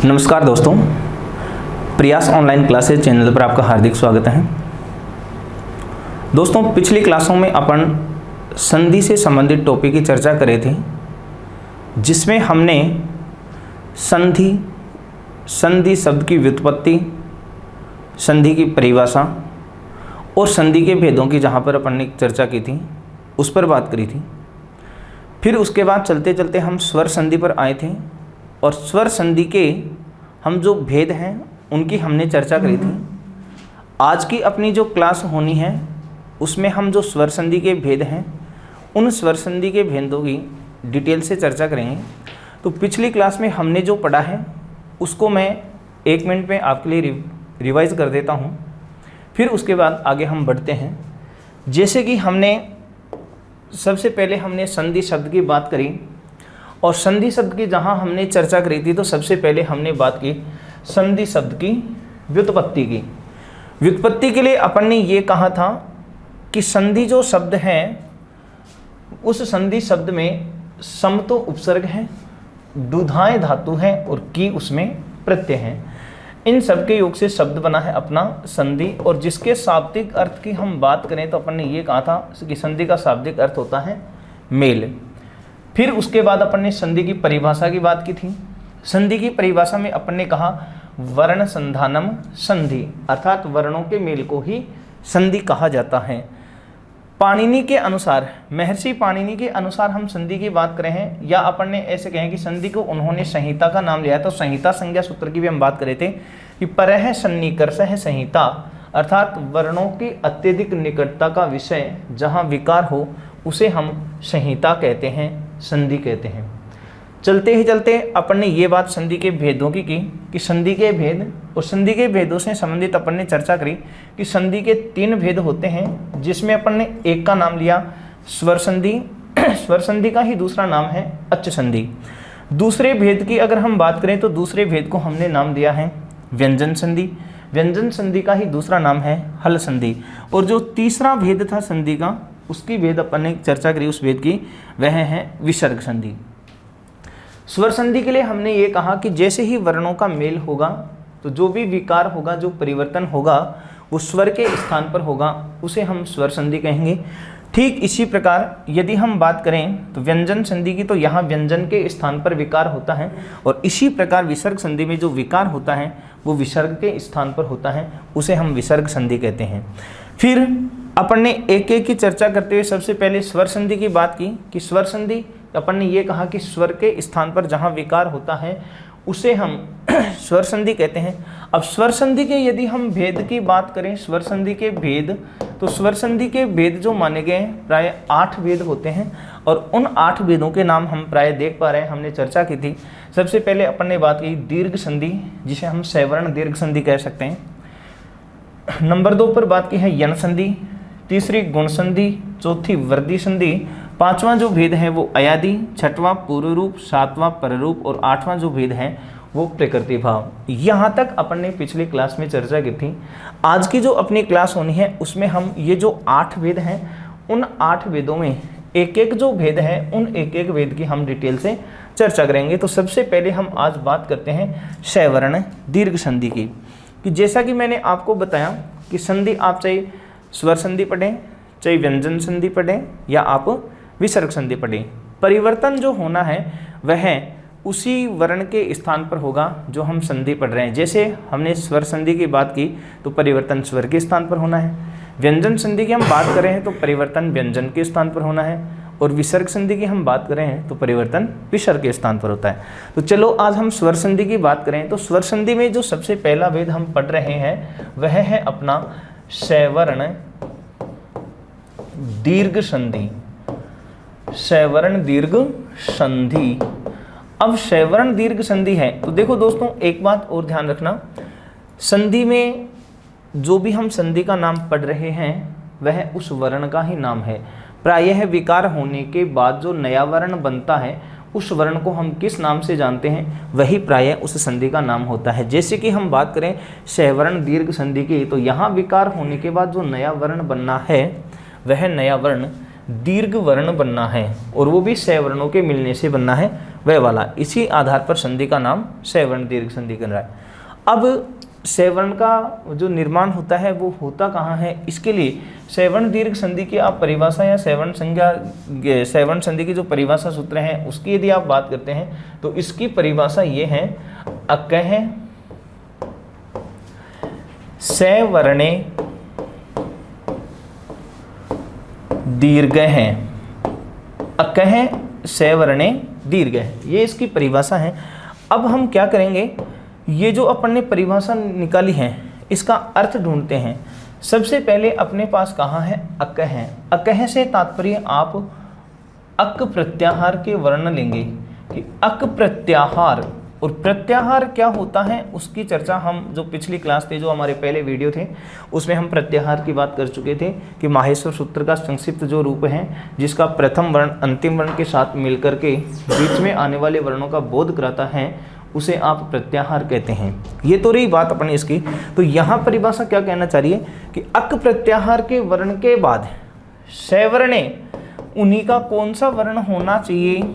नमस्कार दोस्तों, प्रयास ऑनलाइन क्लासेज चैनल पर आपका हार्दिक स्वागत है। दोस्तों, पिछली क्लासों में अपन संधि से संबंधित टॉपिक की चर्चा करे थे, जिसमें हमने संधि शब्द की व्युत्पत्ति, संधि की परिभाषा और संधि के भेदों की जहाँ पर अपन ने चर्चा की थी उस पर बात करी थी। फिर उसके बाद चलते चलते हम स्वर संधि पर आए थे और स्वर संधि के हम जो भेद हैं उनकी हमने चर्चा करी थी। आज की अपनी जो क्लास होनी है उसमें हम जो स्वर संधि के भेद हैं उन स्वर संधि के भेदों की डिटेल से चर्चा करेंगे। तो पिछली क्लास में हमने जो पढ़ा है उसको मैं 1 मिनट में आपके लिए रिवाइज कर देता हूँ, फिर उसके बाद आगे हम बढ़ते हैं। जैसे कि हमने सबसे पहले हमने संधि शब्द की बात करी और संधि शब्द की जहाँ हमने चर्चा करी थी तो सबसे पहले हमने बात की संधि शब्द की व्युत्पत्ति की। व्युत्पत्ति के लिए अपन ने ये कहा था कि संधि जो शब्द है उस संधि शब्द में सम तो उपसर्ग है, दुधाएं धातु है और की उसमें प्रत्यय है। इन सब के योग से शब्द बना है अपना संधि। और जिसके शाब्दिक अर्थ की हम बात करें तो अपन ने ये कहा था कि संधि का शाब्दिक अर्थ होता है मेल। फिर उसके बाद अपन ने संधि की परिभाषा की बात की थी। संधि की परिभाषा में अपन ने कहा वर्ण संधानम संधि, अर्थात वर्णों के मेल को ही संधि कहा जाता है। पाणिनि के अनुसार, महर्षि पाणिनि के अनुसार हम संधि की बात करें हैं, या अपन ने ऐसे कहें कि संधि को उन्होंने संहिता का नाम लिया है। तो संहिता संज्ञा सूत्र की भी हम बात करे थे कि परः सन्निकर्षः संहिता, अर्थात वर्णों की अत्यधिक निकटता का विषय जहाँ विकार हो उसे हम संहिता कहते हैं, संधि कहते हैं। चलते ही चलते अपन ने ये बात संधि के भेदों की कि संधि के भेद और संधि के भेदों से संबंधित अपन ने चर्चा करी कि संधि के 3 भेद होते हैं, जिसमें अपन ने एक का नाम लिया स्वर संधि। स्वर संधि का ही दूसरा नाम है अच् संधि। दूसरे भेद की अगर हम बात करें तो दूसरे भेद को हमने नाम दिया है व्यंजन संधि। व्यंजन संधि का ही दूसरा नाम है हल संधि। और जो तीसरा भेद था संधि का, उसकी भेद अपन ने चर्चा करी, उस भेद की वह है विसर्ग संधि। स्वर संधि के लिए हमने ये कहा कि जैसे ही वर्णों का मेल होगा तो जो भी विकार होगा, जो परिवर्तन होगा वो स्वर के स्थान पर होगा, उसे हम स्वर संधि कहेंगे। ठीक इसी प्रकार यदि हम बात करें तो व्यंजन संधि की, तो यहाँ व्यंजन के स्थान पर विकार होता है, और इसी प्रकार विसर्ग संधि में जो विकार होता है वो विसर्ग के स्थान पर होता है, उसे हम विसर्ग संधि कहते हैं। फिर अपन ने एक एक की चर्चा करते हुए सबसे पहले स्वर संधि की बात की कि स्वर संधि अपन ने ये कहा कि स्वर के स्थान पर जहाँ विकार होता है उसे हम स्वर संधि कहते हैं। अब स्वर संधि के यदि हम भेद की बात करें, स्वर संधि के भेद, तो स्वर संधि के भेद जो माने गए प्राय 8 भेद होते हैं, और उन 8 भेदों के नाम हम प्राय देख पा रहे हैं, हमने चर्चा की थी। सबसे पहले अपन ने बात की दीर्घ संधि, जिसे हम सवर्ण दीर्घ संधि कह सकते हैं। नंबर 2 पर बात की है यन संधि, तीसरी गुण संधि, चौथी वृद्धि संधि, 5वां जो भेद है वो अयादि, 6वां पूर्व रूप, 7वां पररूप और 8वां जो भेद है वो प्रकृति भाव। यहाँ तक अपन ने पिछली क्लास में चर्चा की थी। आज की जो अपनी क्लास होनी है उसमें हम ये जो 8 भेद हैं उन 8 भेदों में एक एक जो भेद है उन एक एक भेद की हम डिटेल से चर्चा करेंगे। तो सबसे पहले हम आज बात करते हैं सवर्ण दीर्घ संधि की। कि जैसा कि मैंने आपको बताया कि संधि आप चाहे स्वर संधि पढ़ें, चाहे व्यंजन संधि पढ़ें, या आप विसर्ग संधि पढ़ें, परिवर्तन जो होना है वह उसी वर्ण के स्थान पर होगा जो हम संधि पढ़ रहे हैं। जैसे हमने स्वर संधि की बात की तो परिवर्तन स्वर के स्थान पर होना है, व्यंजन संधि की हम बात कर रहे हैं तो परिवर्तन व्यंजन के स्थान पर होना है, और विसर्ग संधि की हम बात कर रहे हैं तो परिवर्तन विसर्ग के स्थान पर होता है। तो चलो आज हम स्वर संधि की बात करें। तो स्वर संधि में जो सबसे पहला भेद हम पढ़ रहे हैं वह है अपना सवर्ण दीर्घ संधि। सवर्ण दीर्घ संधि। अब सवर्ण दीर्घ संधि है तो देखो दोस्तों, एक बात और ध्यान रखना, संधि में जो भी हम संधि का नाम पढ़ रहे हैं वह उस वर्ण का ही नाम है। प्रायः विकार होने के बाद जो नया वर्ण बनता है उस वर्ण को हम किस नाम से जानते हैं, वही प्रायः उस संधि का नाम होता है। जैसे कि हम बात करें सवर्ण दीर्घ संधि की, तो यहाँ विकार होने के बाद जो नया वर्ण बनना है वह नया वर्ण दीर्घ वर्ण बनना है और वो भी सवर्णों के मिलने से बनना है वह वाला। इसी आधार पर संधि का नाम सवर्ण दीर्घ संधि बन रहा है। अब सवर्ण का जो निर्माण होता है वो होता कहाँ है, इसके लिए सवर्ण दीर्घ संधि की आप परिभाषा या सवर्ण संधि की जो परिभाषा सूत्र हैं उसकी यदि आप बात करते हैं तो इसकी परिभाषा ये है, अकह सवर्णे दीर्घ है, अकह सवर्णे दीर्घ है, ये इसकी परिभाषा है। अब हम क्या करेंगे, ये जो अपन ने परिभाषा निकाली है इसका अर्थ ढूंढते हैं। सबसे पहले अपने पास कहाँ है, अकह है। अकह से तात्पर्य आप अक प्रत्याहार के वर्ण लेंगे कि अक प्रत्याहार, और प्रत्याहार क्या होता है उसकी चर्चा हम जो पिछली क्लास थे, जो हमारे पहले वीडियो थे उसमें हम प्रत्याहार की बात कर चुके थे कि माहेश्वर सूत्र का संक्षिप्त जो रूप है जिसका प्रथम वर्ण अंतिम वर्ण के साथ मिलकर के बीच में आने वाले वर्णों का बोध कराता है उसे आप प्रत्याहार कहते हैं। ये तो रही बात अपनी इसकी। तो यहाँ परिभाषा क्या कहना चाह रही है कि अक प्रत्याहार के वर्ण के बाद सवर्णे, उन्हीं का कौन सा वर्ण होना चाहिए,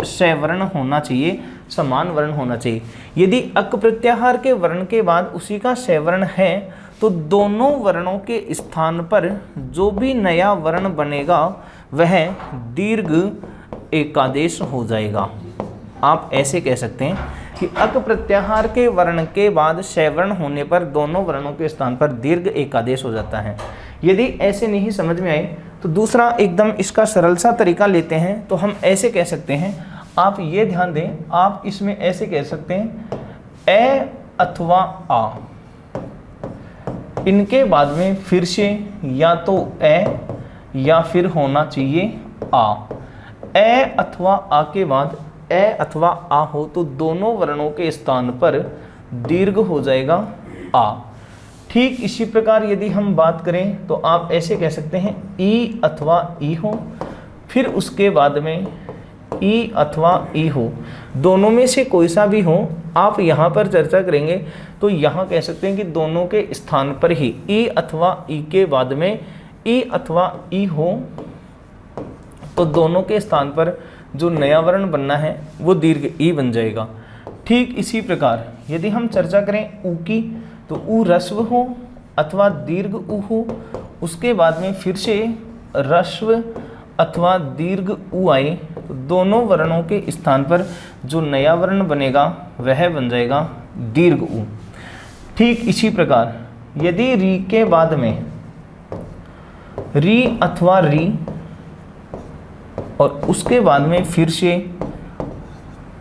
सवर्ण होना चाहिए, समान वर्ण होना चाहिए। यदि अक प्रत्याहार के वर्ण के बाद उसी का सवर्ण है तो दोनों वर्णों के स्थान पर जो भी नया वर्ण बनेगा वह दीर्घ एकादेश हो जाएगा। आप ऐसे कह सकते हैं कि अक प्रत्याहार के वर्ण के बाद सवर्ण होने पर दोनों वर्णों के स्थान पर दीर्घ एकादेश हो जाता है। यदि ऐसे नहीं समझ में आए तो दूसरा एकदम इसका सरल सा तरीका लेते हैं, तो हम ऐसे कह सकते हैं, आप ये ध्यान दें, आप इसमें ऐसे कह सकते हैं ए अथवा आ, इनके बाद में फिर से या तो ए या फिर होना चाहिए आ। ए अथवा आ के बाद ए अथवा आ हो तो दोनों वर्णों के स्थान पर दीर्घ हो जाएगा आ। ठीक इसी प्रकार यदि हम बात करें तो आप ऐसे कह सकते हैं ई अथवा ई हो, फिर उसके बाद में ई अथवा ई हो, दोनों में से कोई सा भी हो। आप यहाँ पर चर्चा करेंगे तो यहाँ कह सकते हैं कि दोनों के स्थान पर ही ई अथवा ई के बाद में ई अथवा ई हो तो दोनों के स्थान पर जो नया वर्ण बनना है वो दीर्घ ई बन जाएगा। ठीक इसी प्रकार यदि हम चर्चा करें ऊ की तो ऊ रस्व हो अथवा दीर्घ ऊ हो, उसके बाद में फिर से रस्व अथवा दीर्घ ऊ आए तो दोनों वर्णों के स्थान पर जो नया वर्ण बनेगा वह बन जाएगा दीर्घ ऊ। ठीक इसी प्रकार यदि री के बाद में री अथवा री और उसके बाद में फिर से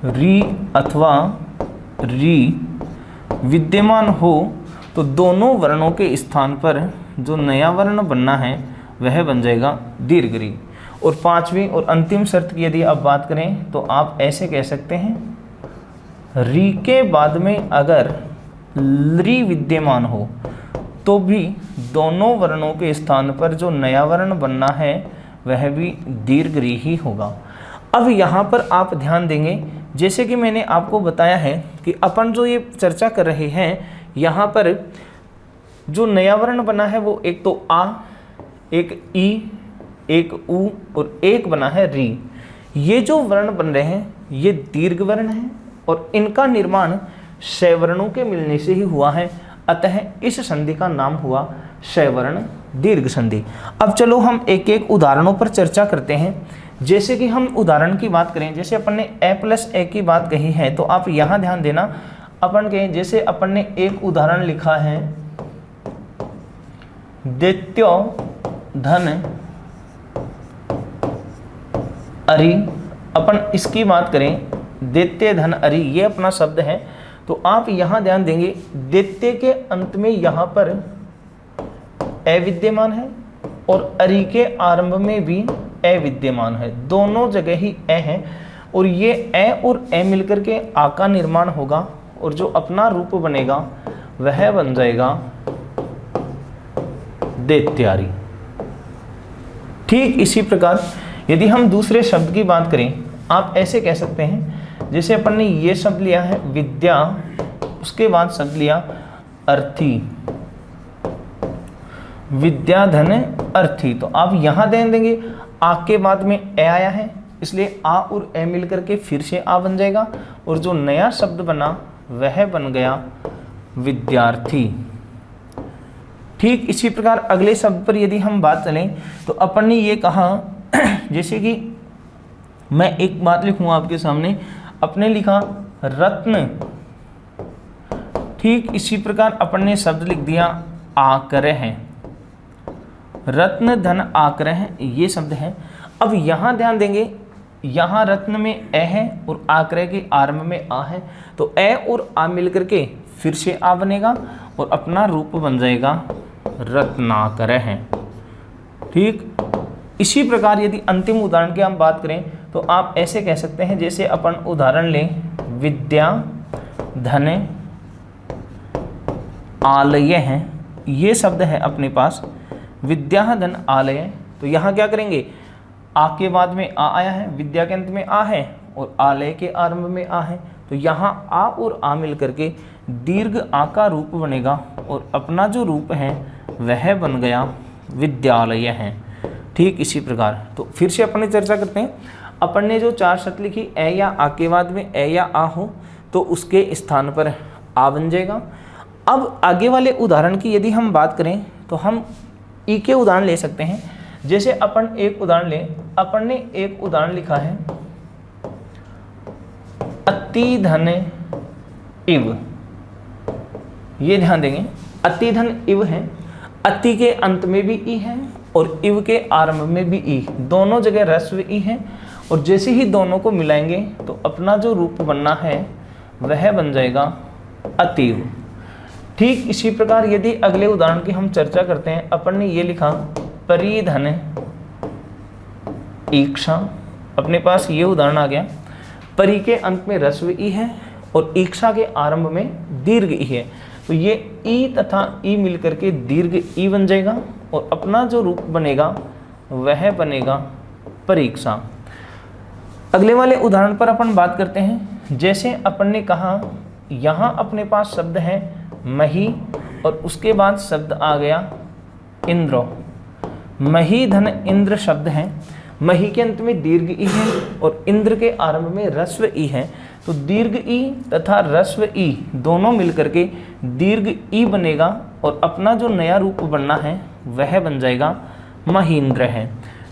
री अथवा री विद्यमान हो तो दोनों वर्णों के स्थान पर जो नया वर्ण बनना है वह बन जाएगा दीर्घ री। और पांचवी और अंतिम शर्त की यदि आप बात करें तो आप ऐसे कह सकते हैं री के बाद में अगर री विद्यमान हो तो भी दोनों वर्णों के स्थान पर जो नया वर्ण बनना है वह भी दीर्घ री ही होगा। अब यहाँ पर आप ध्यान देंगे, जैसे कि मैंने आपको बताया है कि अपन जो ये चर्चा कर रहे हैं यहाँ पर जो नया वर्ण बना है वो एक तो आ, एक ई, एक ऊ और एक बना है री। ये जो वर्ण बन रहे हैं ये दीर्घ वर्ण है और इनका निर्माण सवर्णों के मिलने से ही हुआ है, अतः इस संधि का नाम हुआ सवर्ण दीर्घ संधि। अब चलो हम एक एक उदाहरणों पर चर्चा करते हैं। जैसे कि हम उदाहरण की बात करें, जैसे अपन ने a प्लस ए की बात कही है तो आप यहाँ ध्यान देना, अपन के जैसे अपन ने एक उदाहरण लिखा है दैत्यो धन अरि, अपन इसकी बात करें दैत्य धन अरि, ये अपना शब्द है। तो आप यहाँ ध्यान देंगे दैत्य के अंत में यहाँ पर ए विद्यमान है और अरि के आरंभ में भी ए विद्यमान है, दोनों जगह ही ए है और ये ए और ए मिलकर के आ का निर्माण होगा और जो अपना रूप बनेगा वह बन जाएगा दैत्यारी। ठीक इसी प्रकार यदि हम दूसरे शब्द की बात करें, आप ऐसे कह सकते हैं, जैसे अपन ने ये शब्द लिया है विद्या, उसके बाद शब्द लिया अर्थी, विद्याधन अर्थी। तो आप यहाँ ध्यान देंगे आ के बाद में ए आया है, इसलिए आ और ए मिल करके फिर से आ बन जाएगा, और जो नया शब्द बना वह बन गया विद्यार्थी। ठीक इसी प्रकार अगले शब्द पर यदि हम बात करें तो अपन ने ये कहा जैसे कि मैं एक बात लिखूंगा आपके सामने, अपने लिखा रत्न। ठीक इसी प्रकार अपन ने शब्द लिख दिया आग्रह है, रत्न धन आग्रह, ये शब्द है। अब यहाँ ध्यान देंगे, यहाँ रत्न में ए है और आग्रह के आरंभ में आ है, तो ए और आ मिलकर के फिर से आ बनेगा और अपना रूप बन जाएगा रत्नाकर है। ठीक इसी प्रकार यदि अंतिम उदाहरण की हम बात करें तो आप ऐसे कह सकते हैं, जैसे अपन उदाहरण लें विद्या धन आलय है, ये शब्द है अपने पास विद्या धन आलय। तो यहाँ क्या करेंगे, आ के बाद में आ आया है, विद्या के अंत में आ है और आलय के आरंभ में आ है, तो यहाँ आ और आ मिल करके दीर्घ आ का रूप बनेगा और अपना जो रूप है वह बन गया विद्यालय है। ठीक इसी प्रकार तो फिर से अपन चर्चा करते हैं। अपन ने जो 4 शर्त लिखी, ए या आ के बाद में ए या आ हो तो उसके स्थान पर आ बन जाएगा। अब आगे वाले उदाहरण की यदि हम बात करें तो हम ई के उदाहरण ले सकते हैं। जैसे अपन एक उदाहरण लें, अपन ने एक उदाहरण लिखा है अति धन इव, ये ध्यान देंगे अति धन इव है, अति के अंत में भी ई है और इव के आरंभ में भी ई, दोनों जगह ह्रस्व ई है, और जैसे ही दोनों को मिलाएंगे तो अपना जो रूप बनना है वह बन जाएगा अतीव। ठीक इसी प्रकार यदि अगले उदाहरण की हम चर्चा करते हैं, अपन ने ये लिखा परिधन ईक्षा, अपने पास ये उदाहरण आ गया, परि के अंत में ह्रस्व ई है और ईक्षा के आरंभ में दीर्घ ई है, तो ये ई तथा ई मिलकर के दीर्घ ई बन जाएगा और अपना जो रूप बनेगा वह बनेगा परीक्षा। अगले वाले उदाहरण पर अपन बात करते हैं। जैसे अपन ने कहा यहाँ अपने पास शब्द है मही और उसके बाद शब्द आ गया इंद्र, मही धन इंद्र शब्द है, मही के अंत में दीर्घ ई है और इंद्र के आरंभ में ह्रस्व ई है, तो दीर्घ ई तथा ह्रस्व ई दोनों मिलकर के दीर्घ ई बनेगा और अपना जो नया रूप बनना है वह बन जाएगा महींद्र है।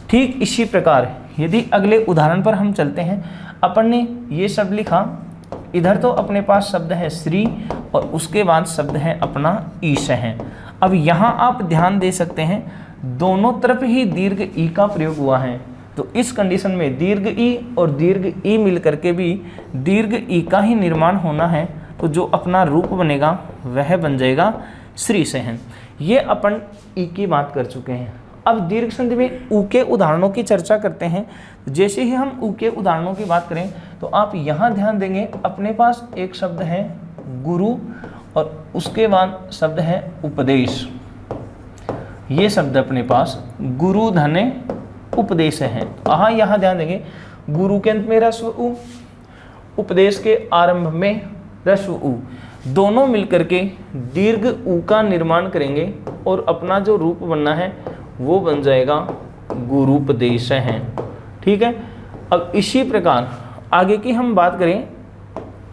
ठीक इसी प्रकार यदि अगले उदाहरण पर हम चलते हैं, अपन ने ये शब्द लिखा, इधर तो अपने पास शब्द है श्री और उसके बाद शब्द है अपना ईश है। अब यहाँ आप ध्यान दे सकते हैं दोनों तरफ ही दीर्घ ई का प्रयोग हुआ है, तो इस कंडीशन में दीर्घ ई और दीर्घ ई मिल करके भी दीर्घ ई का ही निर्माण होना है, तो जो अपना रूप बनेगा वह बन जाएगा श्री से है। ये अपन ई की बात कर चुके हैं। अब दीर्घ संधि में ऊ के उदाहरणों की चर्चा करते हैं। जैसे ही हम ऊ के उदाहरणों की बात करें तो आप यहाँ ध्यान देंगे, अपने पास एक शब्द है गुरु और उसके बाद शब्द है उपदेश, ये शब्द अपने पास गुरु धन उपदेश है। हाँ यहाँ ध्यान देंगे, गुरु के अंत में ह्रस्व उ, उपदेश के आरंभ में ह्रस्व उ, दोनों मिलकर के दीर्घ उ का निर्माण करेंगे और अपना जो रूप बनना है वो बन जाएगा गुरुपदेश है। ठीक है। अब इसी प्रकार आगे की हम बात करें,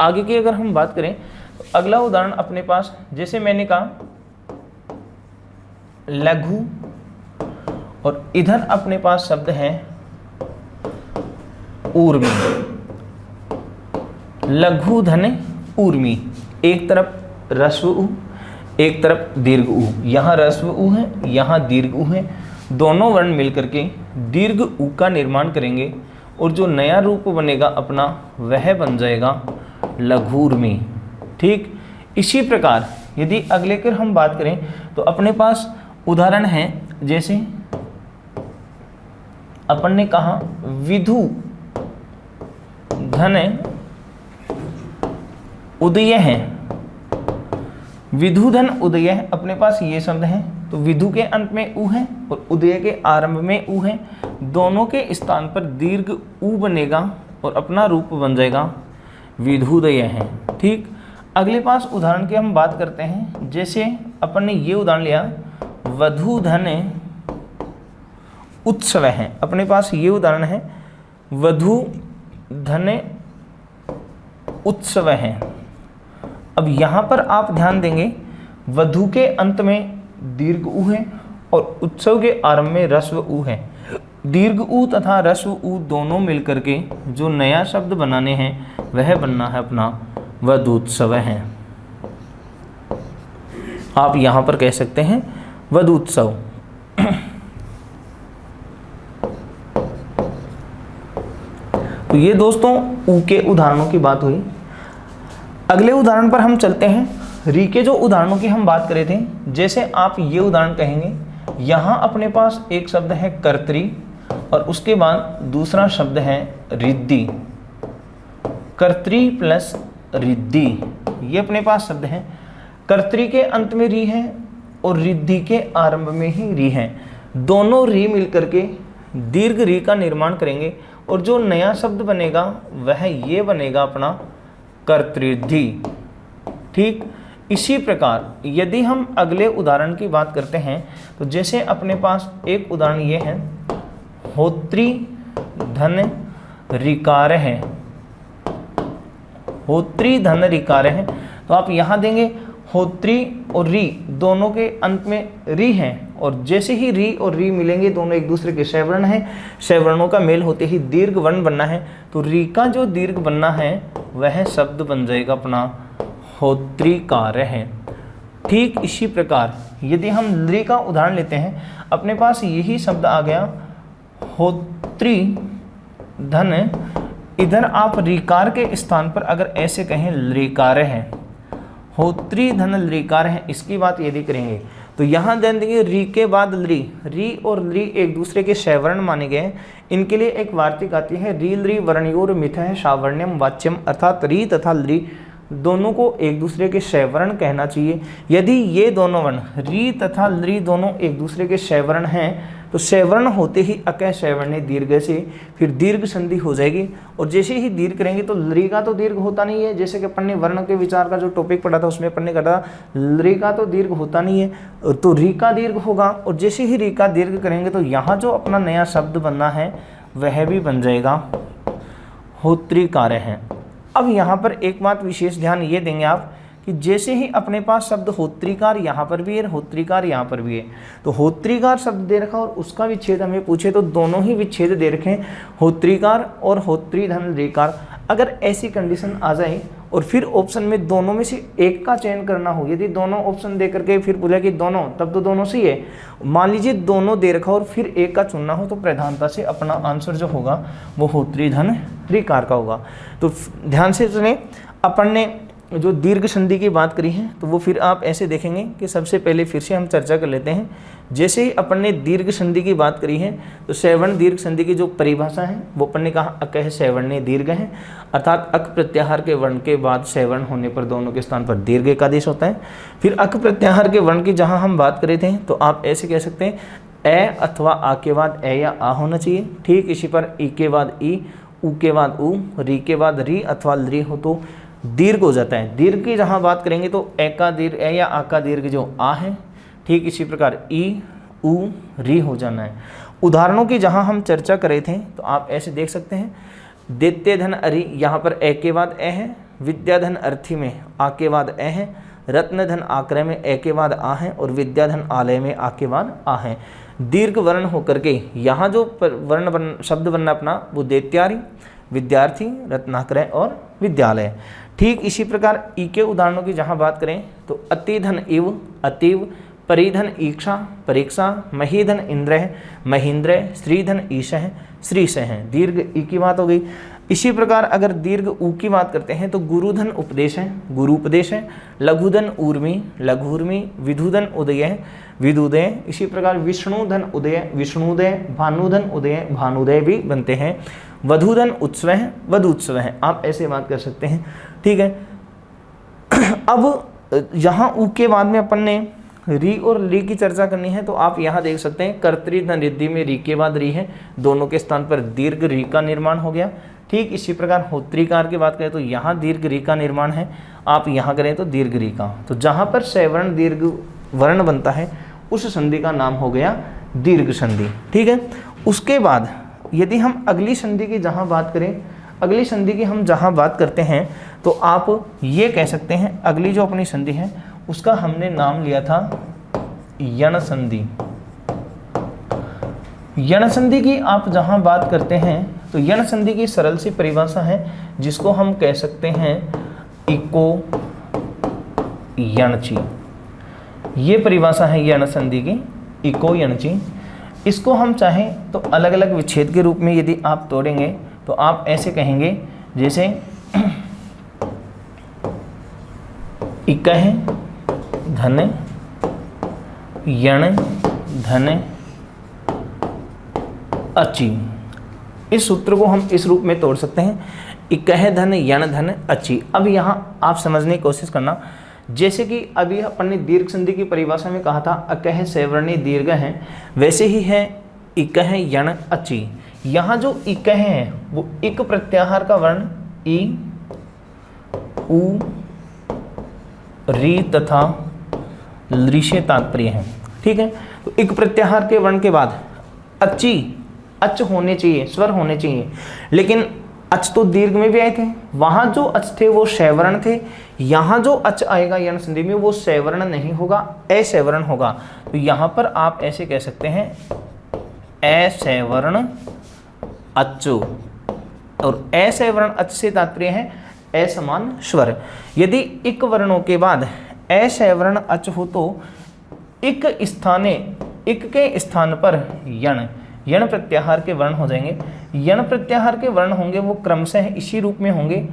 आगे की अगर हम बात करें तो अगला उदाहरण अपने पास, जैसे मैंने कहा लघु और इधर अपने पास शब्द है ऊर्मी, लघु धन ऊर्मी, एक तरफ ह्रस्व उ एक तरफ दीर्घ उ, यहाँ ह्रस्व उ है यहाँ दीर्घ उ है, दोनों वर्ण मिलकर के दीर्घ उ का निर्माण करेंगे और जो नया रूप बनेगा अपना वह बन जाएगा लघूर्मी। ठीक इसी प्रकार यदि अगले कर हम बात करें तो अपने पास उदाहरण है, जैसे अपन ने कहा विधु धन उदय है, विधु धन उदय है, अपने पास ये शब्द है, तो विधु के अंत में उ है और उदय के आरंभ में उ है, दोनों के स्थान पर दीर्घ उ बनेगा और अपना रूप बन जाएगा विधुदय है। ठीक अगले पास उदाहरण की हम बात करते हैं। जैसे अपन ने ये उदाहरण लिया वधु धन उत्सव है। अपने पास ये उदाहरण है, वधु धन उत्सव है। अब यहाँ पर आप ध्यान देंगे, वधु के अंत में दीर्घ उ है और उत्सव के आरंभ में ह्रस्व उ है। दीर्घ उ तथा ह्रस्व उ दोनों मिलकर के जो नया शब्द बनाने हैं वह बनना है अपना वधूत्सव है। आप यहाँ पर कह सकते हैं वधूत्सव। तो ये दोस्तों उ के उदाहरणों की बात हुई। अगले उदाहरण पर हम चलते हैं। री के जो उदाहरणों की हम बात करे थे, जैसे आप ये उदाहरण कहेंगे, यहाँ अपने पास एक शब्द है कर्त्री और उसके बाद दूसरा शब्द है रिद्धि। कर्त्री प्लस रिद्धि, ये अपने पास शब्द है। कर्त्री के अंत में री है और रिद्धि के आरंभ में ही री है। दोनों री मिलकर के दीर्घ री का निर्माण करेंगे और जो नया शब्द बनेगा वह ये बनेगा अपना कर्तृद्धि। ठीक इसी प्रकार यदि हम अगले उदाहरण की बात करते हैं, तो जैसे अपने पास एक उदाहरण ये है, होत्री धन ऋकार है। होत्री धन ऋकार है, तो आप यहाँ देंगे होत्री और री दोनों के अंत में री है, और जैसे ही री और री मिलेंगे दोनों एक दूसरे के शैवर्ण हैं। शैवर्णों का मेल होते ही दीर्घ वर्ण बनना है, तो री का जो दीर्घ बनना है वह शब्द बन जाएगा अपना होत्रीकार है। ठीक इसी प्रकार यदि हम ली का उदाहरण लेते हैं, अपने पास यही शब्द आ गया होत्री धन, इधर आप रीकार के स्थान पर अगर ऐसे कहें लृकार है, होत्री धन लृकार है, इसकी बात यदि करेंगे तो यहाँ ध्यान देंगे री के बाद लृ, री और लृ एक दूसरे के शैवर्ण माने गए हैं। इनके लिए एक वार्तिक आती है, री लृ वर्णयोर मिथः शावर्ण्यम वाच्यम, अर्थात री तथा लृ दोनों को एक दूसरे के शैवर्ण कहना चाहिए। यदि ये दोनों वर्ण री तथा लृ दोनों एक दूसरे के शैवर्ण हैं, तो शैवर्ण होते ही अकह शैवर्ण दीर्घ से फिर दीर्घ संधि हो जाएगी, और जैसे ही दीर्घ करेंगे तो लृ का तो दीर्घ होता नहीं है, जैसे कि अपन ने वर्ण के विचार का जो टॉपिक पढ़ा था उसमें अपन ने कहा लृ का तो दीर्घ होता नहीं है, तो री का दीर्घ होगा, और जैसे ही री का दीर्घ करेंगे तो यहाँ जो अपना नया शब्द बनना है वह भी बन जाएगा होत्रीकार है। अब यहाँ पर एक बात विशेष ध्यान ये देंगे आप कि जैसे ही अपने पास शब्द होत्रीकार यहाँ पर भी है, होत्रीकार यहाँ पर भी है, तो होत्रीकार शब्द दे रखा और उसका विच्छेद हमें पूछे तो दोनों ही विच्छेद दे रखे हैं, होत्रीकार और होत्री धन ऋकार। अगर ऐसी कंडीशन आ जाए और फिर ऑप्शन में दोनों में से एक का चयन करना हो, यदि दोनों ऑप्शन दे करके फिर बोला कि दोनों, तब तो दोनों सही है। मान लीजिए दोनों दे रखा और फिर एक का चुनना हो, तो प्रधानता से अपना आंसर जो होगा वो होत्री धन ऋकार का होगा। तो ध्यान से सुने, अपन ने जो दीर्घ संधि की बात करी है तो वो फिर आप ऐसे देखेंगे कि सबसे पहले फिर से हम चर्चा कर लेते हैं। जैसे ही अपन ने दीर्घ संधि की बात करी है तो शैवर्ण दीर्घ संधि की जो परिभाषा है वो अपन ने कहा अकह शैवर्ण दीर्घ है, अर्थात अक प्रत्याहार के वर्ण के बाद शैवर्ण होने पर दोनों के स्थान पर दीर्घ एक आदेश होता है। फिर अक प्रत्याहार के वर्ण की जहाँ हम बात करे थे तो आप ऐसे कह सकते हैं ए अथवा आ के बाद ए या आ होना चाहिए। ठीक इसी पर ई के बाद ई, उ के बाद उ, री के बाद री अथवा लृ हो तो दीर्घ हो जाता है। दीर्घ की जहाँ बात करेंगे तो ए का दीर्घ ए या आ का दीर्घ जो आ है, ठीक इसी प्रकार ई उ री हो जाना है। उदाहरणों की जहाँ हम चर्चा करे थे तो आप ऐसे देख सकते हैं, दैत्य धन अरि यहाँ पर ए के बाद ए है, विद्याधन अर्थी में आ के बाद ए है, रत्न धन आक्रय में ए के बाद आ है, और विद्याधन आलय में आ के बाद आ है। दीर्घ वर्ण होकर के यहाँ जो वर्ण शब्द बनना अपना वो दैत्यारी, विद्यार्थी, रत्नाक्रय और विद्यालय। ठीक इसी प्रकार ई के उदाहरणों की जहाँ बात करें तो अतिधन इव, अतीव, परिधन ईक्षा, परीक्षा, महीधन इंद्र है, महींद्र, श्रीधन ईश है, श्रीश है। दीर्घ ई की बात हो गई। इसी प्रकार अगर दीर्घ ऊ की बात करते हैं तो गुरुधन उपदेश है, गुरुपदेश है, लघुधन ऊर्मी, लघुर्मी, विधुधन उदय है, विदुदय। इसी प्रकार विष्णुधन उदय, विष्णुदय, भानुधन उदय, भानुदय भी बनते हैं। वधुधन उत्सव है, वधुत्सव है। आप ऐसे बात कर सकते हैं। ठीक है। अब यहाँ ऊ के बाद में अपन ने री और ली की चर्चा करनी है, तो आप यहाँ देख सकते हैं कर्तृधन रिद्धि में री के बाद री है, दोनों के स्थान पर दीर्घ री का निर्माण हो गया। ठीक इसी प्रकार होत्रीकार की बात करें तो यहाँ दीर्घ री का निर्माण है, आप यहाँ करें तो दीर्घ री का। तो जहाँ पर शैवर्ण दीर्घ वर्ण बनता है उस संधि का नाम हो गया दीर्घ संधि। ठीक है। उसके बाद यदि हम अगली संधि की जहाँ बात करें, अगली संधि की हम जहाँ बात करते हैं तो आप ये कह सकते हैं, अगली जो अपनी संधि है उसका हमने नाम लिया था यण संधि। यण संधि की आप जहाँ बात करते हैं तो यण संधि की सरल सी परिभाषा है जिसको हम कह सकते हैं इको यणची। ये परिभाषा है यण संधि की, इको यणची। इसको हम चाहें तो अलग अलग विच्छेद के रूप में यदि आप तोड़ेंगे तो आप ऐसे कहेंगे, जैसे इकह धन यण धन अची। इस सूत्र को हम इस रूप में तोड़ सकते हैं, इकह धन यण धन अची। अब यहाँ आप समझने की कोशिश करना, जैसे कि अभी अपन ने दीर्घ संधि की परिभाषा में कहा था अकह सवर्णी दीर्घ है, वैसे ही है इकह यण अची। यहाँ जो इकह है वो इक प्रत्याहार का वर्ण ई, उ, री तथा ली से तात्पर्य है। ठीक है, तो इक प्रत्याहार के वर्ण के बाद अची, अच होने चाहिए, स्वर होने चाहिए, लेकिन अच तो दीर्घ में भी आए थे, वहां जो अच थे वो सवर्ण थे। यहाँ जो अच आएगा यण संधि में वो सवर्ण नहीं होगा, असवर्ण होगा। तो यहाँ पर आप ऐसे कह सकते हैं असवर्ण अचो, और असवर्ण अच से तात्पर्य है असमान स्वर। यदि इक वर्णों के बाद असवर्ण अच हो तो इक स्थाने, इक के स्थान पर यण, यण प्रत्याहार के वर्ण हो जाएंगे। यण प्रत्याहार के वर्ण होंगे वो क्रमशः इसी रूप में होंगे,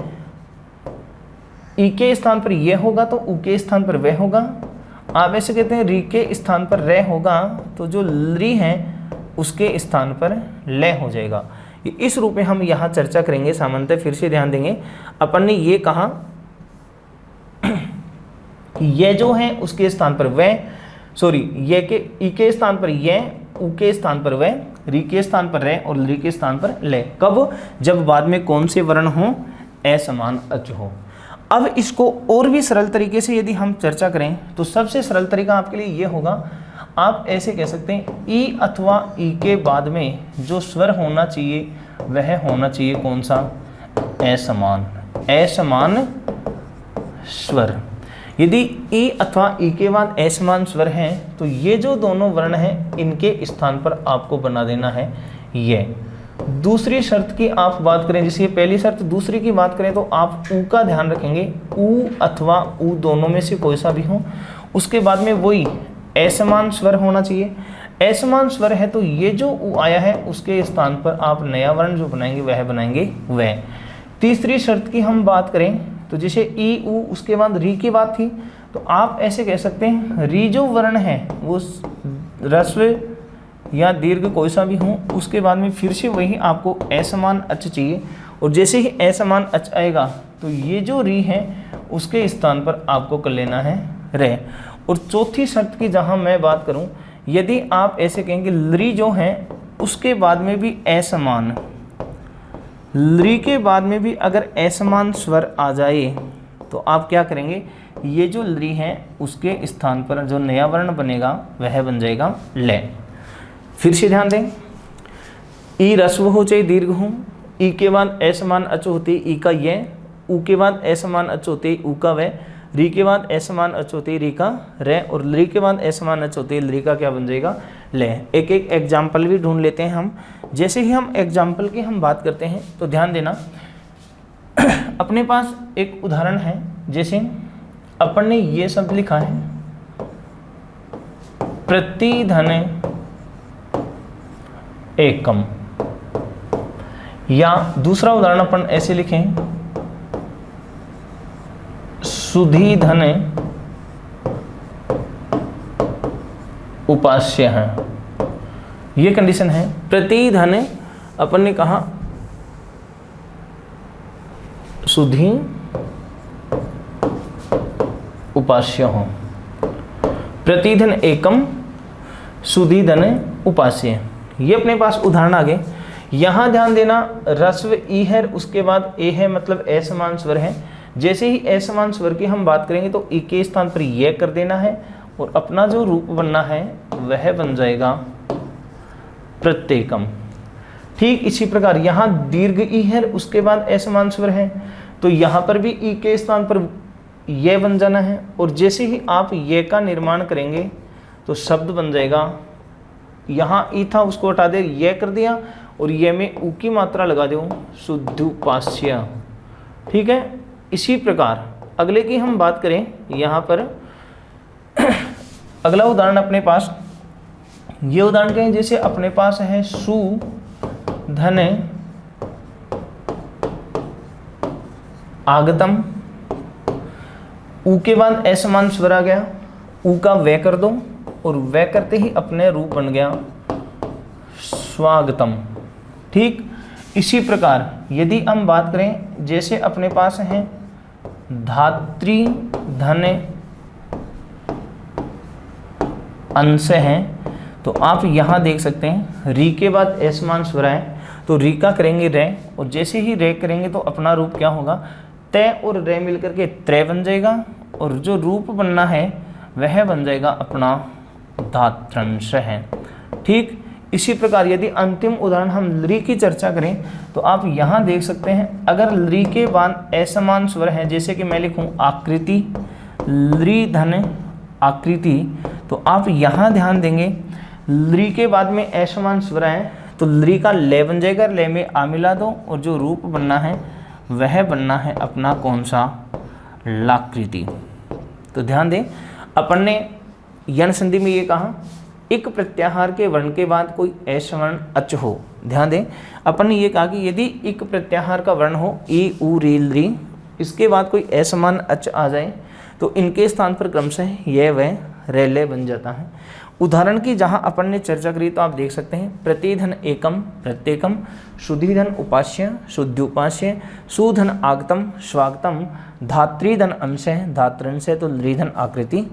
ई के स्थान पर ये होगा तो उ के स्थान पर वह होगा। आप ऐसे कहते हैं री के स्थान पर रे होगा तो जो री है उसके स्थान पर ले हो जाएगा। इस रूप में हम यहाँ चर्चा करेंगे। सामान्यतः फिर से ध्यान देंगे, अपन ने ये कहा कि ये जो है उसके स्थान पर वह, सॉरी ये के ई के स्थान पर ये, उ के स्थान पर वह, री के स्थान पर रे और ली के स्थान पर ले। कब? जब बाद में कौन से वर्ण हो? असमान अच हो। अब इसको और भी सरल तरीके से यदि हम चर्चा करें तो सबसे सरल तरीका आपके लिए ये होगा, आप ऐसे कह सकते हैं ई अथवा ई के बाद में जो स्वर होना चाहिए वह होना चाहिए कौन सा? असमान, असमान स्वर। यदि ई अथवा ई के बाद असमान स्वर हैं तो ये जो दोनों वर्ण हैं इनके स्थान पर आपको बना देना है ये। दूसरी शर्त की आप बात करें, जैसे ये पहली शर्त, दूसरी की बात करें तो आप ऊ का ध्यान रखेंगे, ऊ अथवा ऊ दोनों में से कोई सा भी हो, उसके बाद में वही असमान स्वर होना चाहिए। असमान स्वर है तो ये जो ऊ आया है उसके स्थान पर आप नया वर्ण जो बनाएंगे वह बनाएंगे वह। तीसरी शर्त की हम बात करें तो जैसे ई ऊ उसके बाद री की बात थी तो आप ऐसे कह सकते हैं री जो वर्ण है वो ह्रस्व या दीर्घ कोई सा भी हो, उसके बाद में फिर से वही आपको असमान अच चाहिए, और जैसे ही असमान अच आएगा तो ये जो री है उसके स्थान पर आपको कर लेना है रे। और चौथी शर्त की जहाँ मैं बात करूँ, यदि आप ऐसे कहेंगे ली जो है उसके बाद में भी असमान, ली के बाद में भी अगर असमान स्वर आ जाए तो आप क्या करेंगे, ये जो ली है उसके स्थान पर जो नया वर्ण बनेगा वह बन जाएगा ले। फिर से ध्यान दें, ई ह्रस्व हो चाहे दीर्घ हो, ई के बाद असमान अच होते ई का ये, ऊ के बाद असमान अच होते ऊ का वह, री के बाद असमान अच होते री का रे, और ली के बाद असमान अच होते ली का क्या बन जाएगा ले। एक एक एग्जाम्पल भी ढूंढ लेते हैं हम। जैसे ही हम एग्जाम्पल की हम बात करते हैं तो ध्यान देना, अपने पास एक उदाहरण है, जैसे अपन ने ये शब्द लिखा है प्रतिधन एकम, या दूसरा उदाहरण अपन ऐसे लिखें सुधी धन उपास्य है। ये कंडीशन है, प्रति धन अपन ने कहा सुधी उपास्य हो, प्रतिधन एकम सुधी धन उपास्य। ये अपने पास उदाहरण आ गए। यहाँ ध्यान देना, ह्रस्व ई है उसके बाद ए है, मतलब असमान स्वर है। जैसे ही असमान स्वर की हम बात करेंगे तो ई के स्थान पर यह कर देना है और अपना जो रूप बनना है वह बन जाएगा प्रत्येकम। ठीक इसी प्रकार यहाँ दीर्घ ई है, उसके बाद असमान स्वर है, तो यहाँ पर भी ई के स्थान पर ये बन जाना है। और जैसे ही आप ये का निर्माण करेंगे तो शब्द बन जाएगा, यहाँ ई था उसको हटा दे, ये कर दिया, और ये में ऊ की मात्रा लगा दो, शुद्धोपास्य। ठीक है। इसी प्रकार अगले की हम बात करें, यहाँ पर अगला उदाहरण अपने पास, ये उदाहरण कहें जैसे अपने पास है सु धन आगतम, ऊ के बाद असमान स्वर आ गया, ऊ का वे कर दो, और वे करते ही अपने रूप बन गया स्वागतम। ठीक इसी प्रकार यदि हम बात करें, जैसे अपने पास है धात्री धन अंश है, तो आप यहाँ देख सकते हैं री के बाद असमान स्वर है, तो री का करेंगे रे, और जैसे ही रे करेंगे तो अपना रूप क्या होगा, तय और रे मिलकर के त्रय बन जाएगा, और जो रूप बनना है वह बन जाएगा अपना धात्रंश है। ठीक इसी प्रकार यदि अंतिम उदाहरण हम लरी की चर्चा करें, तो आप यहाँ देख सकते हैं अगर लरी के बाद असमान स्वर है, जैसे कि मैं लिखूँ आकृति, लरी धन आकृति, तो आप यहाँ ध्यान देंगे लरी के बाद में असमान स्वर है, तो लरी का ले बन जाएगा, ले में आ मिला दो, और जो रूप बनना है वह बनना है अपना कौन सा, लाकृति। तो ध्यान दें, अपन ने यण संधि में ये कहा एक प्रत्याहार के वर्ण के बाद कोई असवर्ण अच हो। ध्यान दें, अपन ने ये कहा कि यदि एक प्रत्याहार का वर्ण हो ई उ री ली, इसके बाद कोई असमान अच आ जाए तो इनके स्थान पर क्रमशः यह वह रेले बन जाता है। उदाहरण की जहाँ अपन ने चर्चा करी तो आप देख सकते हैं प्रतिधन एकम प्रत्येकम, शुद्धिधन उपास्य शुद्ध्युपास्य, सुधन आगतम स्वागतम, धात्रीधन अंश धात्रंश, तो लृधन आकृति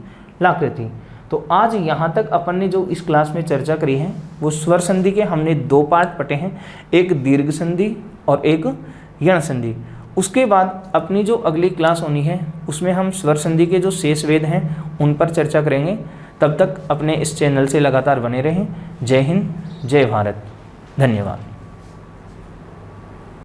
लाकृति। तो आज यहाँ तक अपन ने जो इस क्लास में चर्चा करी है वो स्वर संधि के हमने दो पार्ट पढ़े हैं, एक दीर्घ संधि और एक यण संधि। उसके बाद अपनी जो अगली क्लास होनी है उसमें हम स्वर संधि के जो शेष वेद हैं उन पर चर्चा करेंगे। तब तक अपने इस चैनल से लगातार बने रहें। जय हिंद, जय भारत, धन्यवाद।